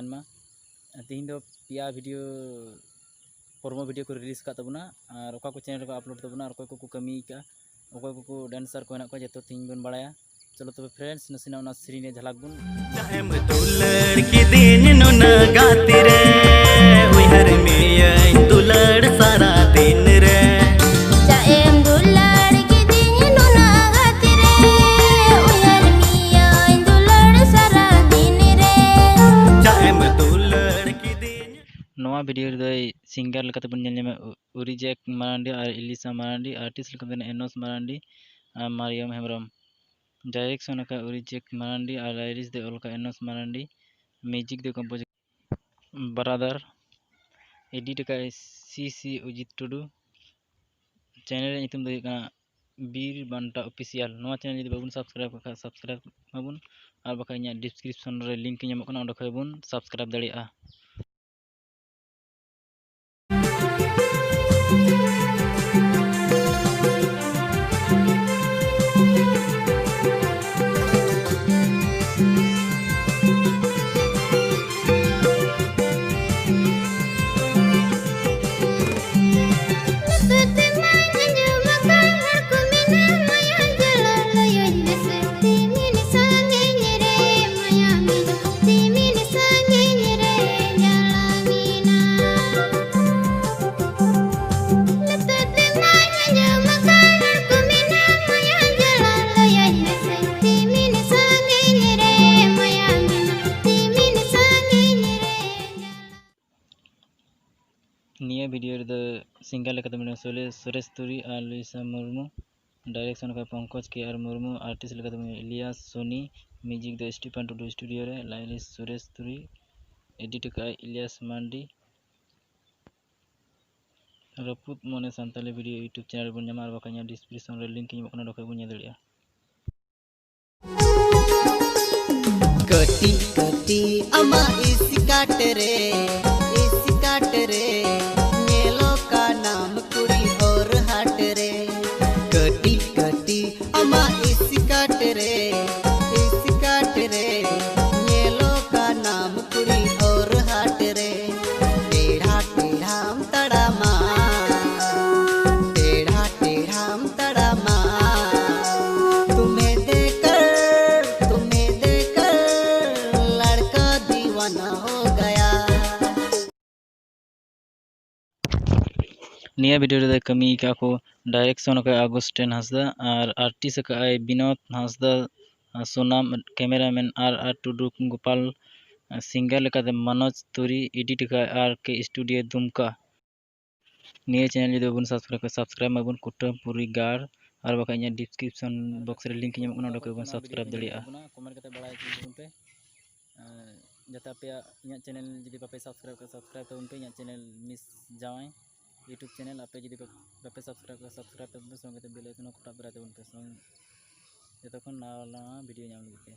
तहन मा तीन दो पिया वीडियो प्रोमो वीडियो को रिलीज का तबना और ओका को चैनल को अपलोड तबना और कोई को कमी का ओका को डांसर को हेना को जतो तीन बन बड़ाया। चलो तबे फ्रेंड्स नसीना उना सीरीज झलक बुन चाहे तू लड़की दिन नुना गाती रे उहर में तू लड़ सारा दिन रे चाहे तू लड़की दिन नुना गाती रे उहर में तू लड़ सारा दिन रे चाहे तू लड़की दिन नवा वीडियो रे सिंगर लकते बन नेमे उरिजेक मारांडी और इलिसा मारांडी आर्टिस्ट लकते एनोस मारांडी और मारियम हेमरम डायरेक्शन का उरिजेक मारांडी और लाइरिस दे ओलका एनोस मारांडी म्यूजिक दे कंपोज ब्रदर एडिट का सीसी उजित टुडू चैनल नितुम दे का बीर बांटा ऑफिशियल नवा चैनल जदि बाबुन सब्सक्राइब का सब्सक्राइब माबुन और बाका इना डिस्क्रिप्शन रे लिंक ᱧᱟᱢᱚᱜ ᱠᱟᱱᱟ ᱚᱸᱰᱮ ᱠᱷᱚᱡ ᱵᱚᱱ सब्सक्राइब दाड़ियाᱜᱼᱟ। निया वीडियो रे सिंगर लेकर मेरे सुरेश तुरी और लुइसा मुर्मू डायरेक्शन का पंकज के आर मुर्मू आर्टिस्ट लेकर Ilyas Sony music the Stephen Tudu studio रे लाइलिस सुरेश तुरी एडिट का इलियास मांडी रपुत मने संताली वीडियो यूट्यूब चैनल बन ᱧᱟᱢᱟ ᱟᱨ ᱵᱟᱠᱷᱟᱱ डिस्क्रिप्शन रे लिंक ᱧᱟᱢᱚᱜ ᱠᱟᱱᱟ ᱚᱸᱰᱮ ᱠᱷᱚᱡ ᱵᱚᱱ ᱧᱮᱞ ᱫᱟᱲᱮᱭᱟᱜᱼᱟ। कटी कटी अमा इसी काट रे मेलो का नाम कुड़ी और हाट रे कटी कटी अमा इसी काट रे मेलो का नाम कुड़ी और हाट रे टेढ़ा टेढ़ाम तड़ामा तुम्हें देखकर लड़का दीवाना हो गया। निया वीडियो रे कमी का को डायरेक्शन का अगस्टिन हंसदा और आर्टिस्ट का Vinod Hansda Sonam cameraman R Tudu Gopal singer लेकर मनोज तुरी एडिट का आर के स्टूडियो दुमका निया चैनल जो बन सब्सक्राइब माबुन कुटमपुरी गार और बाका इना डिस्क्रिप्शन बॉक्स रे लिंक ᱧᱟᱢᱚᱜ ᱠᱟᱱᱟ ᱚᱸᱰᱮ ᱠᱷᱚᱡ ᱵᱚᱱ सब्सक्राइब दाड़ियाᱜᱼᱟ। कमेंट करते बड़ा तुम पे जता पे इना चैनल जदि बापे सब्सक्राइब तो उनपे इना चैनल मिस जावाई यूट्यूब चैनल आपे जदि बापे सब्सक्राइब तो संगे बेल आइकन को टैप करा उनपे जतखन नवा वीडियो नाम लगे।